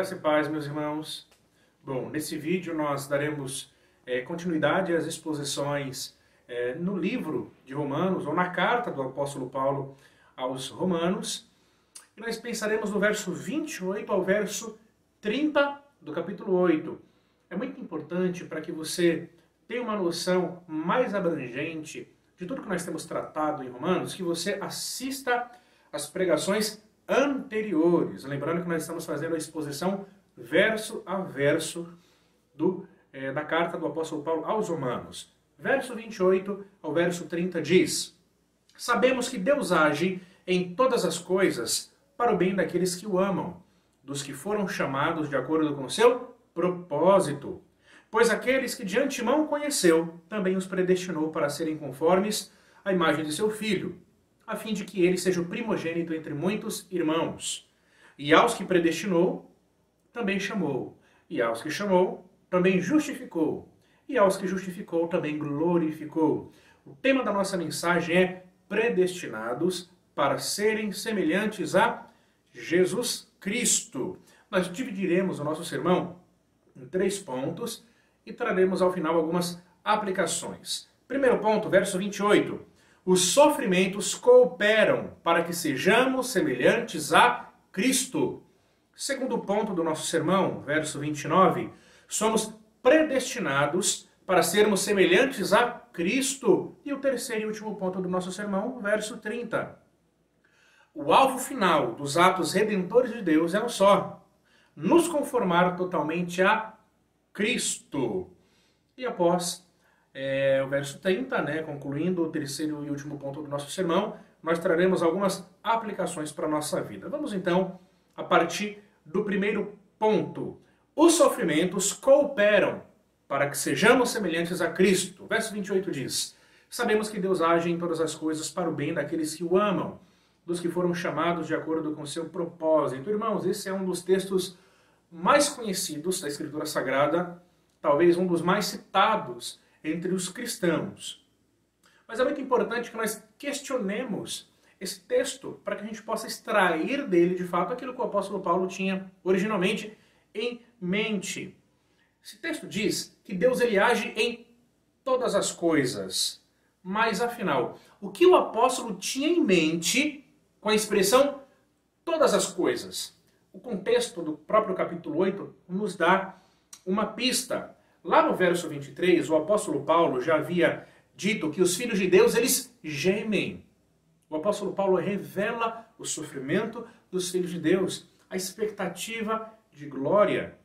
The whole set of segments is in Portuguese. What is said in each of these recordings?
Graça e paz, meus irmãos. Bom, nesse vídeo nós daremos continuidade às exposições no livro de Romanos, ou na carta do apóstolo Paulo aos Romanos. E nós pensaremos no verso 28 ao verso 30 do capítulo 8. É muito importante para que você tenha uma noção mais abrangente de tudo que nós temos tratado em Romanos, que você assista às pregações anteriores. Lembrando que nós estamos fazendo a exposição verso a verso da carta do apóstolo Paulo aos Romanos. Verso 28 ao verso 30 diz: Sabemos que Deus age em todas as coisas para o bem daqueles que o amam, dos que foram chamados de acordo com o seu propósito. Pois aqueles que de antemão conheceu, também os predestinou para serem conformes à imagem de seu Filho, a fim de que ele seja o primogênito entre muitos irmãos. E aos que predestinou, também chamou. E aos que chamou, também justificou. E aos que justificou, também glorificou. O tema da nossa mensagem é predestinados para serem semelhantes a Jesus Cristo. Nós dividiremos o nosso sermão em 3 pontos e traremos ao final algumas aplicações. Primeiro ponto, verso 28. Os sofrimentos cooperam para que sejamos semelhantes a Cristo. Segundo ponto do nosso sermão, verso 29. Somos predestinados para sermos semelhantes a Cristo. E o terceiro e último ponto do nosso sermão, verso 30. O alvo final dos atos redentores de Deus é um só: nos conformar totalmente a Cristo. E após o verso 30, concluindo o terceiro e último ponto do nosso sermão, nós traremos algumas aplicações para a nossa vida. Vamos então a partir do primeiro ponto. Os sofrimentos cooperam para que sejamos semelhantes a Cristo. Verso 28 diz: Sabemos que Deus age em todas as coisas para o bem daqueles que o amam, dos que foram chamados de acordo com o seu propósito. Irmãos, esse é um dos textos mais conhecidos da Escritura Sagrada, talvez um dos mais citados entre os cristãos. Mas é muito importante que nós questionemos esse texto para que a gente possa extrair dele, de fato, aquilo que o apóstolo Paulo tinha originalmente em mente. Esse texto diz que Deus ele age em todas as coisas. Mas, afinal, o que o apóstolo tinha em mente com a expressão todas as coisas? O contexto do próprio capítulo 8 nos dá uma pista. Lá no verso 23, o apóstolo Paulo já havia dito que os filhos de Deus, eles gemem. O apóstolo Paulo revela o sofrimento dos filhos de Deus, a expectativa de glória.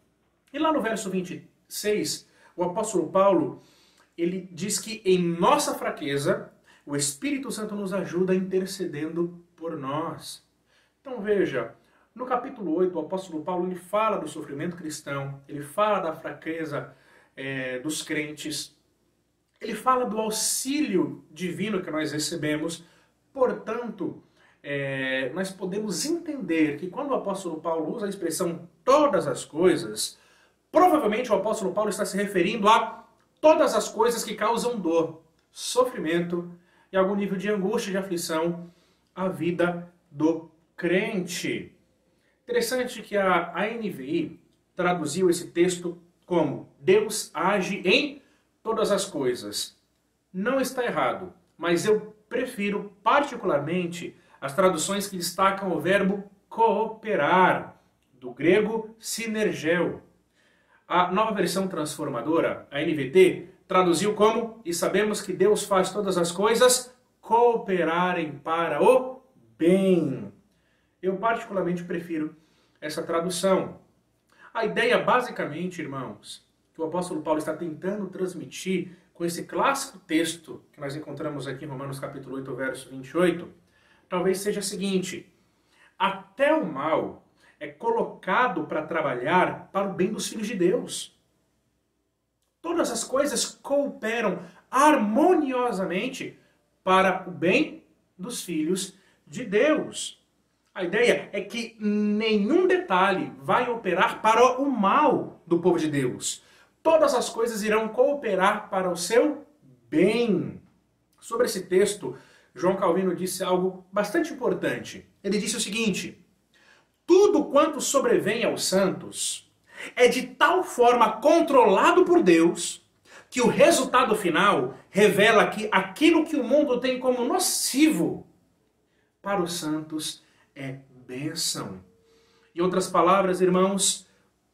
E lá no verso 26, o apóstolo Paulo, ele diz que em nossa fraqueza, o Espírito Santo nos ajuda intercedendo por nós. Então veja, no capítulo 8, o apóstolo Paulo ele fala do sofrimento cristão, ele fala da fraqueza dos crentes, ele fala do auxílio divino que nós recebemos. Portanto, nós podemos entender que quando o apóstolo Paulo usa a expressão todas as coisas, provavelmente o apóstolo Paulo está se referindo a todas as coisas que causam dor, sofrimento e algum nível de angústia e de aflição à vida do crente. Interessante que a NVI traduziu esse texto como Deus age em todas as coisas. Não está errado, mas eu prefiro particularmente as traduções que destacam o verbo cooperar, do grego sinergeo. A Nova Versão Transformadora, a NVT, traduziu como: e sabemos que Deus faz todas as coisas cooperarem para o bem. Eu particularmente prefiro essa tradução. A ideia, basicamente, irmãos, que o apóstolo Paulo está tentando transmitir com esse clássico texto que nós encontramos aqui em Romanos capítulo 8, verso 28, talvez seja a seguinte: até o mal é colocado para trabalhar para o bem dos filhos de Deus. Todas as coisas cooperam harmoniosamente para o bem dos filhos de Deus. A ideia é que nenhum detalhe vai operar para o mal do povo de Deus. Todas as coisas irão cooperar para o seu bem. Sobre esse texto, João Calvino disse algo bastante importante. Ele disse o seguinte: tudo quanto sobrevém aos santos é de tal forma controlado por Deus que o resultado final revela que aquilo que o mundo tem como nocivo para os santos é bênção. Em outras palavras, irmãos,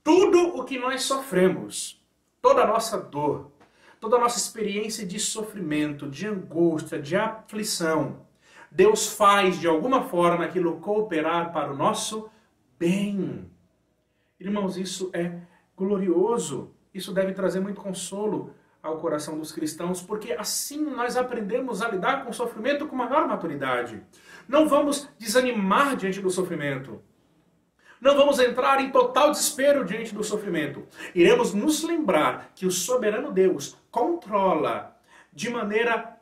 tudo o que nós sofremos, toda a nossa dor, toda a nossa experiência de sofrimento, de angústia, de aflição, Deus faz de alguma forma aquilo cooperar para o nosso bem. Irmãos, isso é glorioso. Isso deve trazer muito consolo ao coração dos cristãos, porque assim nós aprendemos a lidar com o sofrimento com maior maturidade. Não vamos desanimar diante do sofrimento. Não vamos entrar em total desespero diante do sofrimento. Iremos nos lembrar que o soberano Deus controla de maneira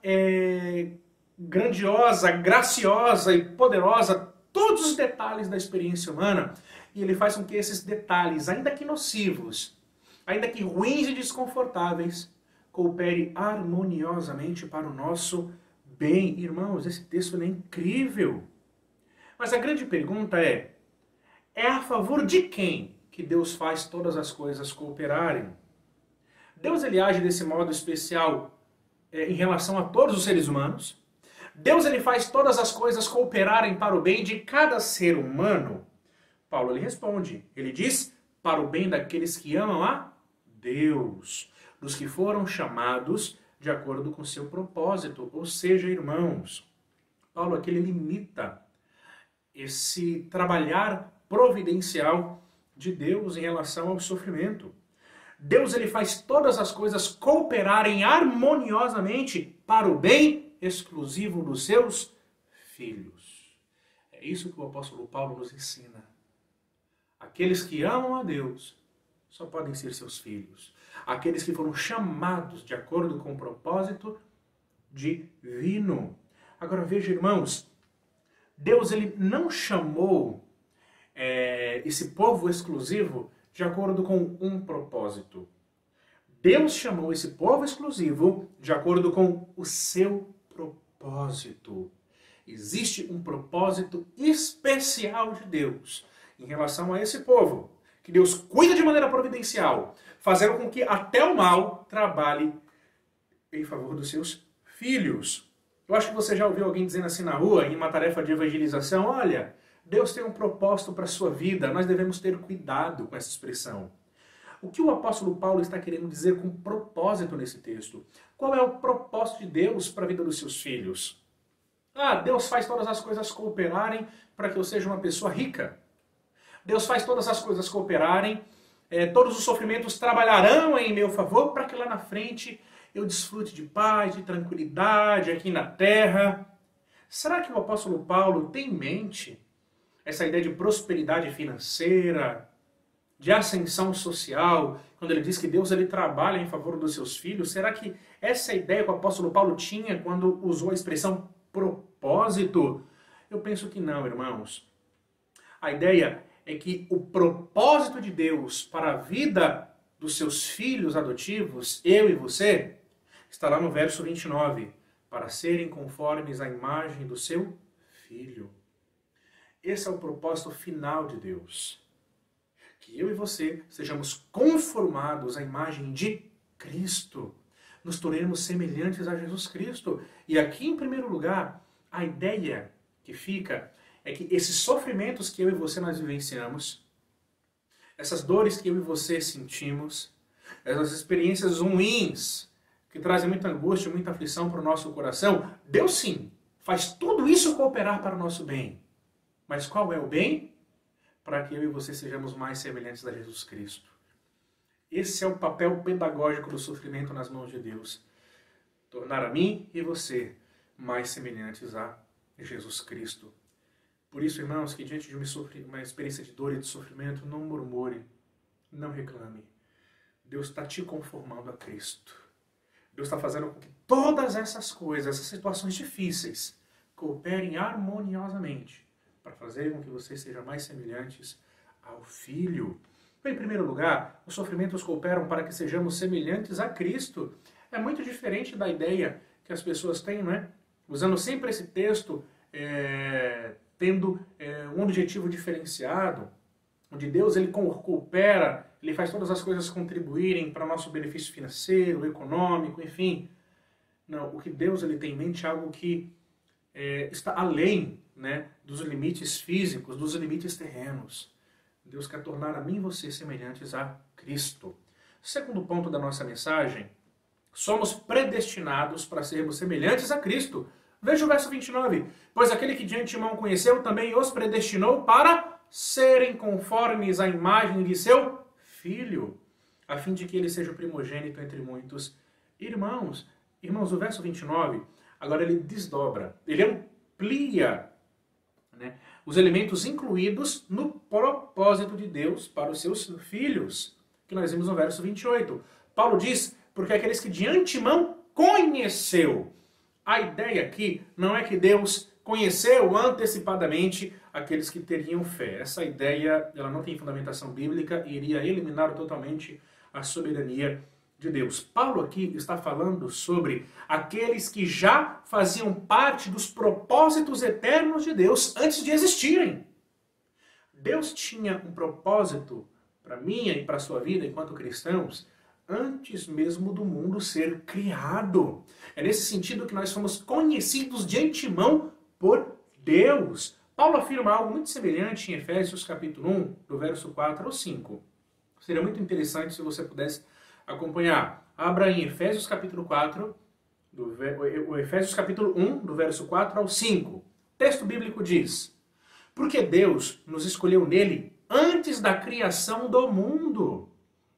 grandiosa, graciosa e poderosa todos os detalhes da experiência humana. E ele faz com que esses detalhes, ainda que nocivos, ainda que ruins e desconfortáveis, coopere harmoniosamente para o nosso bem. Irmãos, esse texto é incrível. Mas a grande pergunta é a favor de quem que Deus faz todas as coisas cooperarem? Deus ele age desse modo especial em relação a todos os seres humanos? Deus ele faz todas as coisas cooperarem para o bem de cada ser humano? Paulo ele responde, ele diz, para o bem daqueles que amam a Deus, dos que foram chamados de acordo com seu propósito, ou seja, irmãos, Paulo aqui ele limita esse trabalhar providencial de Deus em relação ao sofrimento. Deus ele faz todas as coisas cooperarem harmoniosamente para o bem exclusivo dos seus filhos. É isso que o apóstolo Paulo nos ensina. Aqueles que amam a Deus só podem ser seus filhos. Aqueles que foram chamados de acordo com o propósito divino. Agora veja, irmãos, Deus ele não chamou esse povo exclusivo de acordo com um propósito. Deus chamou esse povo exclusivo de acordo com o seu propósito. Existe um propósito especial de Deus em relação a esse povo, que Deus cuida de maneira providencial, fazendo com que até o mal trabalhe em favor dos seus filhos. Eu acho que você já ouviu alguém dizendo assim na rua, em uma tarefa de evangelização, olha, Deus tem um propósito para a sua vida, nós devemos ter cuidado com essa expressão. O que o apóstolo Paulo está querendo dizer com propósito nesse texto? Qual é o propósito de Deus para a vida dos seus filhos? Deus faz todas as coisas cooperarem para que eu seja uma pessoa rica. Deus faz todas as coisas cooperarem, todos os sofrimentos trabalharão em meu favor para que lá na frente eu desfrute de paz, de tranquilidade aqui na terra. Será que o apóstolo Paulo tem em mente essa ideia de prosperidade financeira, de ascensão social, quando ele diz que Deus ele trabalha em favor dos seus filhos? Será que essa é a ideia que o apóstolo Paulo tinha quando usou a expressão propósito? Eu penso que não, irmãos. A ideia é que o propósito de Deus para a vida dos seus filhos adotivos, eu e você, está lá no verso 29, para serem conformes à imagem do seu filho. Esse é o propósito final de Deus. Que eu e você sejamos conformados à imagem de Cristo. Nos tornemos semelhantes a Jesus Cristo. E aqui, em primeiro lugar, a ideia que fica é que esses sofrimentos que eu e você nós vivenciamos, essas dores que eu e você sentimos, essas experiências ruins que trazem muita angústia, muita aflição para o nosso coração, Deus sim faz tudo isso cooperar para o nosso bem. Mas qual é o bem? Para que eu e você sejamos mais semelhantes a Jesus Cristo. Esse é o papel pedagógico do sofrimento nas mãos de Deus. Tornar a mim e você mais semelhantes a Jesus Cristo. Por isso, irmãos, que diante de uma experiência de dor e de sofrimento, não murmure, não reclame. Deus está te conformando a Cristo. Deus está fazendo com que todas essas coisas, essas situações difíceis, cooperem harmoniosamente para fazer com que vocês sejam mais semelhantes ao Filho. Em primeiro lugar, os sofrimentos cooperam para que sejamos semelhantes a Cristo. É muito diferente da ideia que as pessoas têm, não é? Usando sempre esse texto tendo um objetivo diferenciado, onde Deus ele coopera, ele faz todas as coisas contribuírem para o nosso benefício financeiro, econômico, enfim. Não, o que Deus ele tem em mente é algo que está além, né, dos limites físicos, dos limites terrenos. Deus quer tornar a mim e você semelhantes a Cristo. Segundo ponto da nossa mensagem, somos predestinados para sermos semelhantes a Cristo. Veja o verso 29. Pois aquele que de antemão conheceu também os predestinou para serem conformes à imagem de seu Filho, a fim de que ele seja o primogênito entre muitos irmãos. Irmãos, o verso 29, agora ele desdobra, ele amplia, né, os elementos incluídos no propósito de Deus para os seus filhos, que nós vimos no verso 28. Paulo diz, porque aqueles que de antemão conheceu. A ideia aqui não é que Deus conheceu antecipadamente aqueles que teriam fé. Essa ideia ela não tem fundamentação bíblica e iria eliminar totalmente a soberania de Deus. Paulo aqui está falando sobre aqueles que já faziam parte dos propósitos eternos de Deus antes de existirem. Deus tinha um propósito para minha e para a sua vida enquanto cristãos antes mesmo do mundo ser criado. É nesse sentido que nós fomos conhecidos de antemão por Deus. Paulo afirma algo muito semelhante em Efésios capítulo 1, do verso 4 ao 5. Seria muito interessante se você pudesse acompanhar. Abra em Efésios capítulo 4, Efésios capítulo 1, do verso 4 ao 5. O texto bíblico diz: porque Deus nos escolheu nele antes da criação do mundo,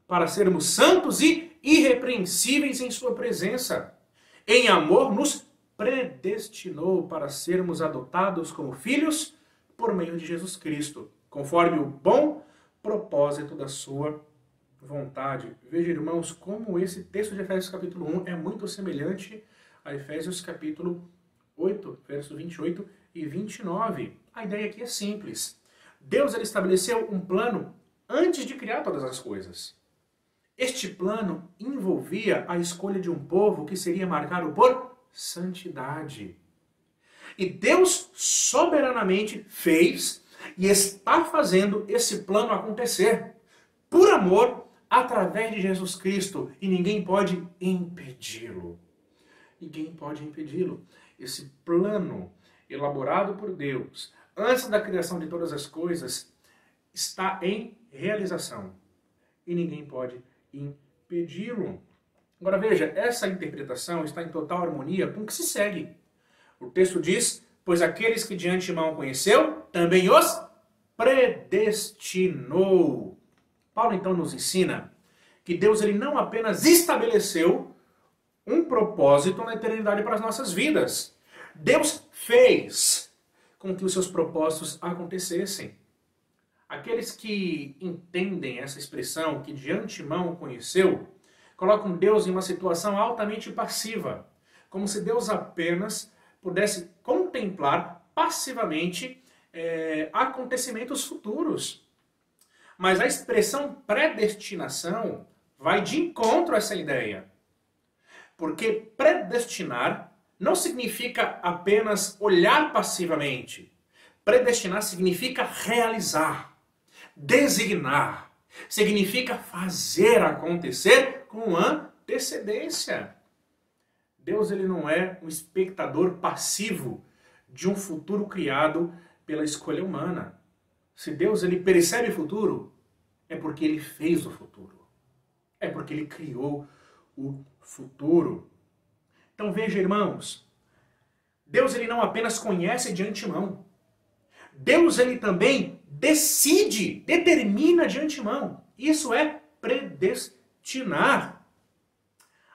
para sermos santos e irrepreensíveis em sua presença. Em amor nos predestinou para sermos adotados como filhos por meio de Jesus Cristo, conforme o bom propósito da sua vontade. Veja, irmãos, como esse texto de Efésios capítulo 1 é muito semelhante a Efésios capítulo 8, versos 28 e 29. A ideia aqui é simples. Deus ele estabeleceu um plano antes de criar todas as coisas. Este plano envolvia a escolha de um povo que seria marcado por santidade. E Deus soberanamente fez e está fazendo esse plano acontecer por amor através de Jesus Cristo. E ninguém pode impedi-lo. Ninguém pode impedi-lo. Esse plano elaborado por Deus antes da criação de todas as coisas está em realização. E ninguém pode impedi-lo. Agora veja, essa interpretação está em total harmonia com o que se segue. O texto diz, pois aqueles que de antemão conheceu, também os predestinou. Paulo então nos ensina que Deus ele não apenas estabeleceu um propósito na eternidade para as nossas vidas. Deus fez com que os seus propósitos acontecessem. Aqueles que entendem essa expressão, que de antemão conheceu, colocam Deus em uma situação altamente passiva, como se Deus apenas pudesse contemplar passivamente acontecimentos futuros. Mas a expressão predestinação vai de encontro a essa ideia. Porque predestinar não significa apenas olhar passivamente. Predestinar significa realizar, designar. Significa fazer acontecer com antecedência. Deus ele não é um espectador passivo de um futuro criado pela escolha humana. Se Deus ele percebe o futuro, é porque ele fez o futuro. É porque ele criou o futuro. Então veja, irmãos, Deus ele não apenas conhece de antemão. Deus ele também decide, determina de antemão. Isso é predestinar.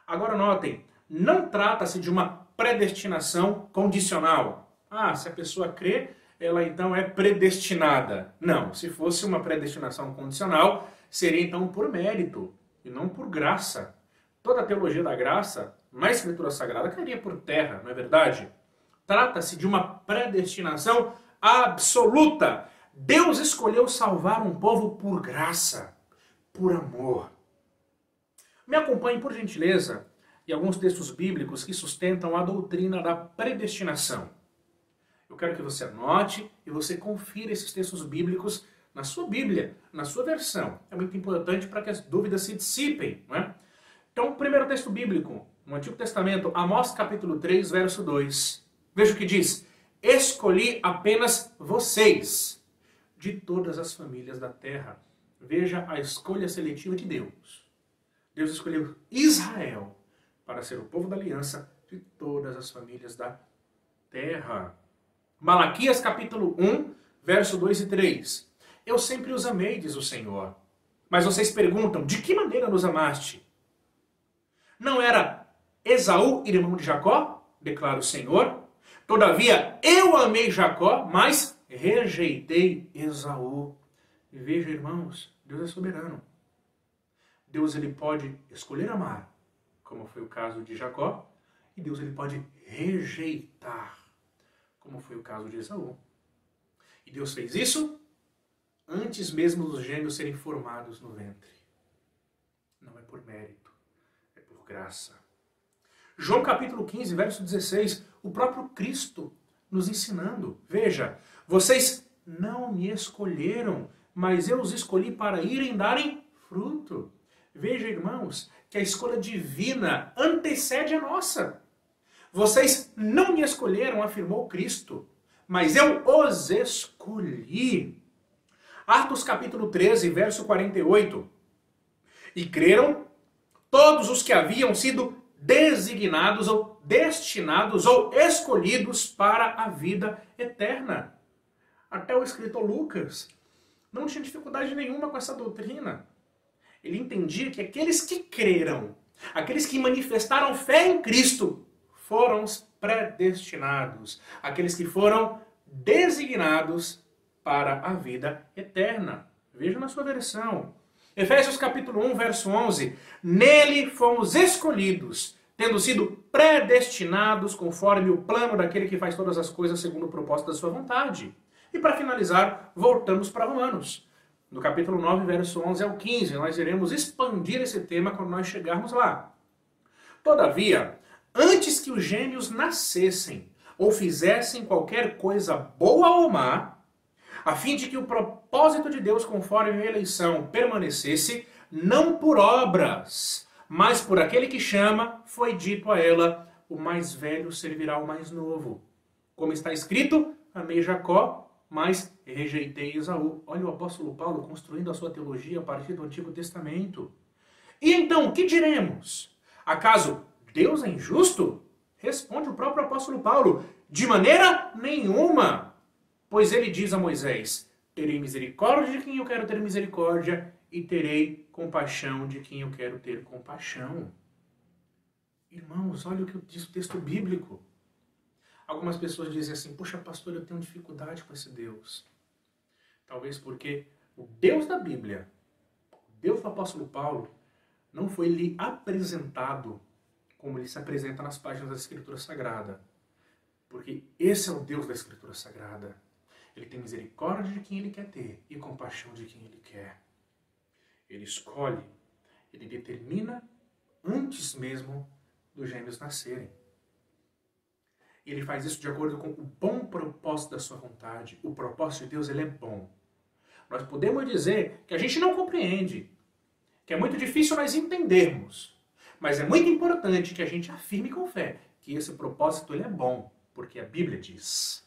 Agora notem, não trata-se de uma predestinação condicional. Se a pessoa crê, ela então é predestinada. Não, se fosse uma predestinação condicional, seria então por mérito e não por graça. Toda a teologia da graça, na Escritura Sagrada, cairia por terra, não é verdade? Trata-se de uma predestinação absoluta. Deus escolheu salvar um povo por graça, por amor. Me acompanhe, por gentileza, em alguns textos bíblicos que sustentam a doutrina da predestinação. Eu Eu quero que você anote e você confira esses textos bíblicos na sua Bíblia, na sua versão. É muito importante para que as dúvidas se dissipem, não é? Então, o primeiro texto bíblico, no Antigo Testamento, Amós capítulo 3, verso 2. Veja o que diz: escolhi apenas vocês de todas as famílias da terra. Veja a escolha seletiva de Deus. Deus escolheu Israel para ser o povo da aliança de todas as famílias da terra. Malaquias capítulo 1, verso 2 e 3. Eu sempre os amei, diz o Senhor. Mas vocês perguntam, de que maneira nos amaste? Não era Esaú, irmão de Jacó? Declara o Senhor. Todavia, eu amei Jacó, mas rejeitei Esaú. E veja, irmãos, Deus é soberano. Deus ele pode escolher amar, como foi o caso de Jacó, e Deus ele pode rejeitar, como foi o caso de Esaú. E Deus fez isso antes mesmo dos gêmeos serem formados no ventre. Não é por mérito, é por graça. João capítulo 15, verso 16, o próprio Cristo nos ensinando. Veja, vocês não me escolheram, mas eu os escolhi para irem darem fruto. Veja, irmãos, que a escolha divina antecede a nossa. Vocês não me escolheram, afirmou Cristo, mas eu os escolhi. Atos capítulo 13, verso 48. E creram todos os que haviam sido designados ou destinados ou escolhidos para a vida eterna. Até o escritor Lucas não tinha dificuldade nenhuma com essa doutrina. Ele entendia que aqueles que creram, aqueles que manifestaram fé em Cristo, foram os predestinados, aqueles que foram designados para a vida eterna. Veja na sua versão. Efésios capítulo 1, verso 11. Nele fomos escolhidos, tendo sido predestinados conforme o plano daquele que faz todas as coisas segundo o propósito da sua vontade. E para finalizar, voltamos para Romanos. No capítulo 9, verso 11 ao 15, nós iremos expandir esse tema quando nós chegarmos lá. Todavia, antes que os gêmeos nascessem ou fizessem qualquer coisa boa ou má, a fim de que o propósito de Deus conforme a eleição permanecesse, não por obras, mas por aquele que chama, foi dito a ela, o mais velho servirá ao mais novo. Como está escrito, amei Jacó, mas rejeitei Esaú. Olha o apóstolo Paulo construindo a sua teologia a partir do Antigo Testamento. E então, o que diremos? Acaso Deus é injusto? Responde o próprio apóstolo Paulo. De maneira nenhuma. Pois ele diz a Moisés, terei misericórdia de quem eu quero ter misericórdia e terei compaixão de quem eu quero ter compaixão. Irmãos, olha o que diz o texto bíblico. Algumas pessoas dizem assim, poxa pastor, eu tenho dificuldade com esse Deus. Talvez porque o Deus da Bíblia, o Deus do apóstolo Paulo, não foi lhe apresentado como ele se apresenta nas páginas da Escritura Sagrada. Porque esse é o Deus da Escritura Sagrada. Ele tem misericórdia de quem ele quer ter e compaixão de quem ele quer. Ele escolhe, ele determina antes mesmo dos gêmeos nascerem. Ele faz isso de acordo com o bom propósito da sua vontade. O propósito de Deus ele é bom. Nós podemos dizer que a gente não compreende, que é muito difícil nós entendermos. Mas é muito importante que a gente afirme com fé que esse propósito ele é bom, porque a Bíblia diz.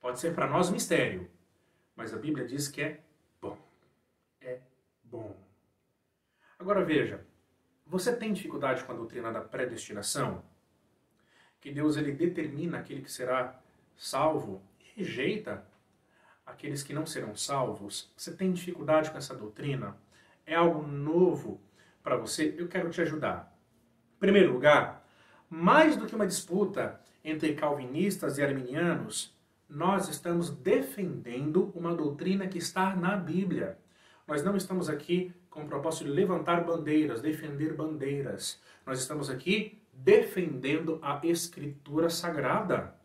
Pode ser para nós mistério, mas a Bíblia diz que é bom. É bom. Agora veja, você tem dificuldade com a doutrina da predestinação? Que Deus ele determina aquele que será salvo e rejeita aqueles que não serão salvos? Você tem dificuldade com essa doutrina? É algo novo para você? Eu quero te ajudar. Em primeiro lugar, mais do que uma disputa entre calvinistas e arminianos, nós estamos defendendo uma doutrina que está na Bíblia. Nós não estamos aqui com o propósito de levantar bandeiras, defender bandeiras. Nós estamos aqui defendendo a Escritura Sagrada.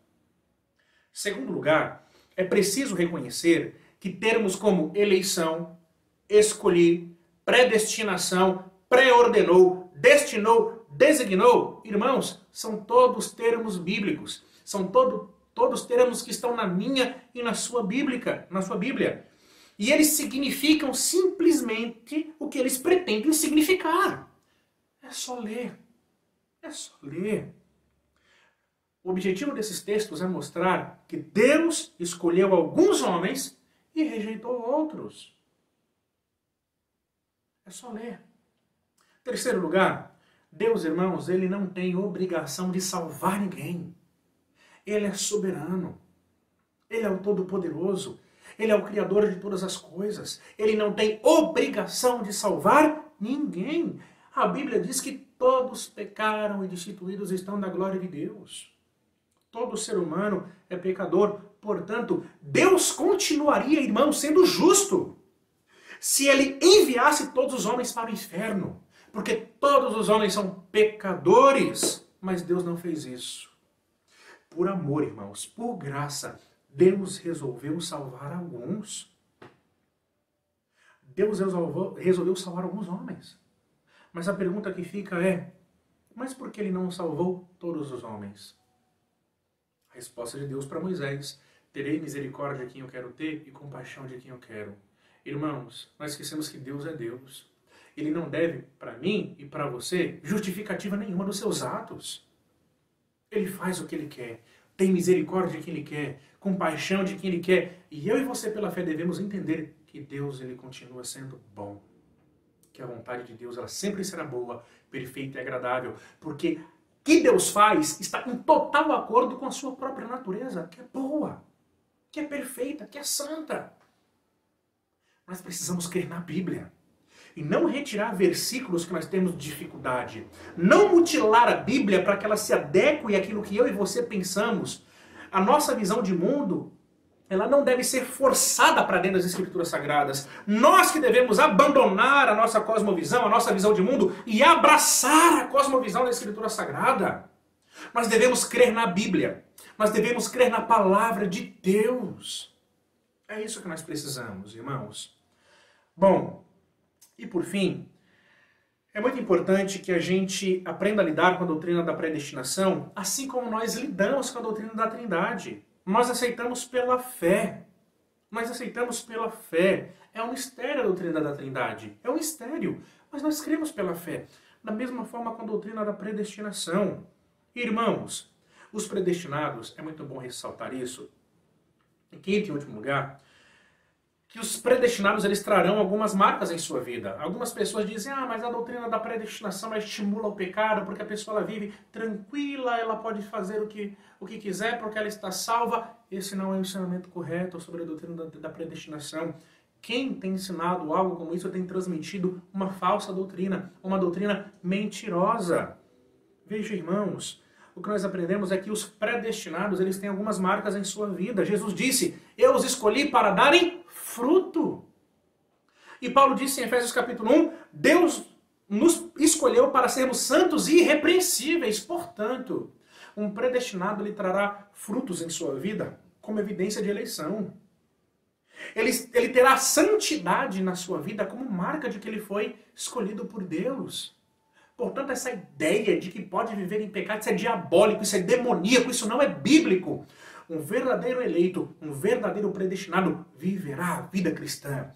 Segundo lugar, é preciso reconhecer que termos como eleição, escolher, predestinação, preordenou, destinou, designou, irmãos, são todos termos bíblicos, são todos termos que estão na minha e na sua Bíblia. E eles significam simplesmente o que eles pretendem significar. É só ler. É só ler. O objetivo desses textos é mostrar que Deus escolheu alguns homens e rejeitou outros. É só ler. Terceiro lugar, Deus, irmãos, ele não tem obrigação de salvar ninguém. Ele é soberano. Ele é o Todo-Poderoso. Ele é o Criador de todas as coisas. Ele não tem obrigação de salvar ninguém. A Bíblia diz que todos pecaram e destituídos estão da glória de Deus. Todo ser humano é pecador. Portanto, Deus continuaria, irmãos, sendo justo se ele enviasse todos os homens para o inferno. Porque todos os homens são pecadores. Mas Deus não fez isso. Por amor, irmãos, por graça, Deus resolveu salvar alguns. Deus resolveu salvar alguns homens. Mas a pergunta que fica é, mas por que ele não salvou todos os homens? A resposta de Deus para Moisés, terei misericórdia de quem eu quero ter e compaixão de quem eu quero. Irmãos, nós esquecemos que Deus é Deus. Ele não deve, para mim e para você, justificativa nenhuma dos seus atos. Ele faz o que ele quer, tem misericórdia de quem ele quer, compaixão de quem ele quer. E eu e você, pela fé, devemos entender que Deus ele continua sendo bom. Que a vontade de Deus ela sempre será boa, perfeita e agradável. Porque o que Deus faz está em total acordo com a sua própria natureza, que é boa, que é perfeita, que é santa. Nós precisamos crer na Bíblia. E não retirar versículos que nós temos dificuldade. Não mutilar a Bíblia para que ela se adeque àquilo que eu e você pensamos. A nossa visão de mundo, ela não deve ser forçada para dentro das Escrituras Sagradas. Nós que devemos abandonar a nossa cosmovisão, a nossa visão de mundo e abraçar a cosmovisão da Escritura Sagrada. Nós devemos crer na Bíblia. Nós devemos crer na palavra de Deus. É isso que nós precisamos, irmãos. Bom, e por fim, é muito importante que a gente aprenda a lidar com a doutrina da predestinação, assim como nós lidamos com a doutrina da Trindade. Nós aceitamos pela fé. Nós aceitamos pela fé. É um mistério a doutrina da Trindade. É um mistério. Mas nós cremos pela fé. Da mesma forma com a doutrina da predestinação. Irmãos, os predestinados, é muito bom ressaltar isso. Em quinto e último lugar, que os predestinados eles trarão algumas marcas em sua vida. Algumas pessoas dizem, mas a doutrina da predestinação ela estimula o pecado, porque a pessoa ela vive tranquila, ela pode fazer o que quiser, porque ela está salva. Esse não é o ensinamento correto sobre a doutrina da predestinação. Quem tem ensinado algo como isso tem transmitido uma falsa doutrina, uma doutrina mentirosa. Veja, irmãos, o que nós aprendemos é que os predestinados eles têm algumas marcas em sua vida. Jesus disse, eu os escolhi para darem fruto. E Paulo disse em Efésios capítulo 1, Deus nos escolheu para sermos santos e irrepreensíveis. Portanto, um predestinado ele trará frutos em sua vida como evidência de eleição. Ele terá santidade na sua vida como marca de que ele foi escolhido por Deus. Portanto, essa ideia de que pode viver em pecado, isso é diabólico, isso é demoníaco, isso não é bíblico. Um verdadeiro eleito, um verdadeiro predestinado viverá a vida cristã.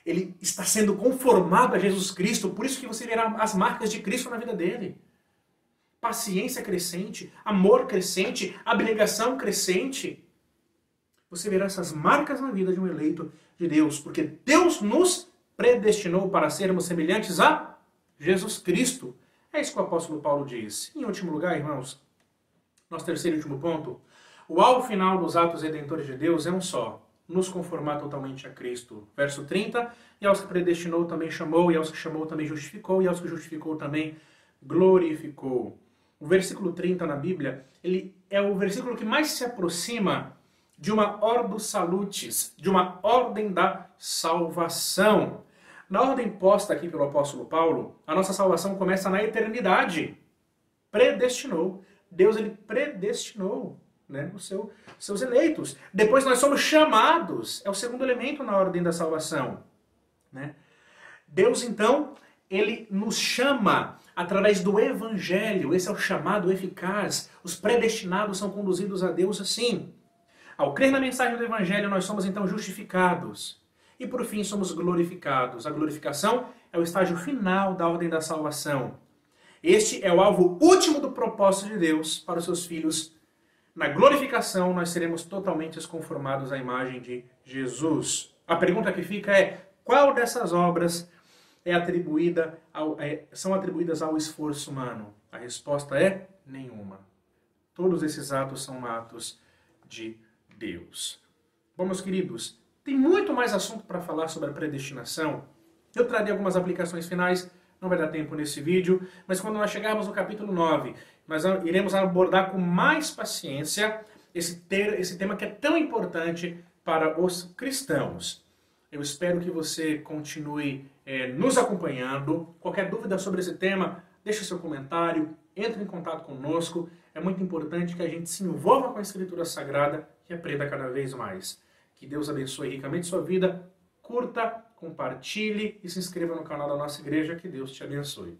Ele está sendo conformado a Jesus Cristo, por isso que você verá as marcas de Cristo na vida dele. Paciência crescente, amor crescente, abnegação crescente. Você verá essas marcas na vida de um eleito de Deus, porque Deus nos predestinou para sermos semelhantes a Jesus Cristo. É isso que o apóstolo Paulo diz. Em último lugar, irmãos, nosso terceiro e último ponto, o alvo final dos atos redentores de Deus é um só, nos conformar totalmente a Cristo. Verso 30, e aos que predestinou também chamou, e aos que chamou também justificou, e aos que justificou também glorificou. O versículo 30 na Bíblia, ele é o versículo que mais se aproxima de uma ordo salutis, de uma ordem da salvação. Na ordem posta aqui pelo apóstolo Paulo, a nossa salvação começa na eternidade. Predestinou. Deus ele predestinou, né, os seus eleitos. Depois nós somos chamados. É o segundo elemento na ordem da salvação. Né? Deus, então, ele nos chama através do Evangelho. Esse é o chamado eficaz. Os predestinados são conduzidos a Deus assim. Ao crer na mensagem do Evangelho, nós somos então justificados. E por fim, somos glorificados. A glorificação é o estágio final da ordem da salvação. Este é o alvo último do propósito de Deus para os seus filhos. Na glorificação, nós seremos totalmente conformados à imagem de Jesus. A pergunta que fica é: qual dessas obras são atribuídas ao esforço humano? A resposta é: nenhuma. Todos esses atos são atos de Deus. Bom, meus queridos, tem muito mais assunto para falar sobre a predestinação. Eu trarei algumas aplicações finais, não vai dar tempo nesse vídeo, mas quando nós chegarmos no capítulo 9, nós iremos abordar com mais paciência esse tema que é tão importante para os cristãos. Eu espero que você continue nos acompanhando. Qualquer dúvida sobre esse tema, deixe seu comentário, entre em contato conosco. É muito importante que a gente se envolva com a Escritura Sagrada e aprenda cada vez mais. Que Deus abençoe ricamente sua vida. Curta, compartilhe e se inscreva no canal da nossa igreja. Que Deus te abençoe.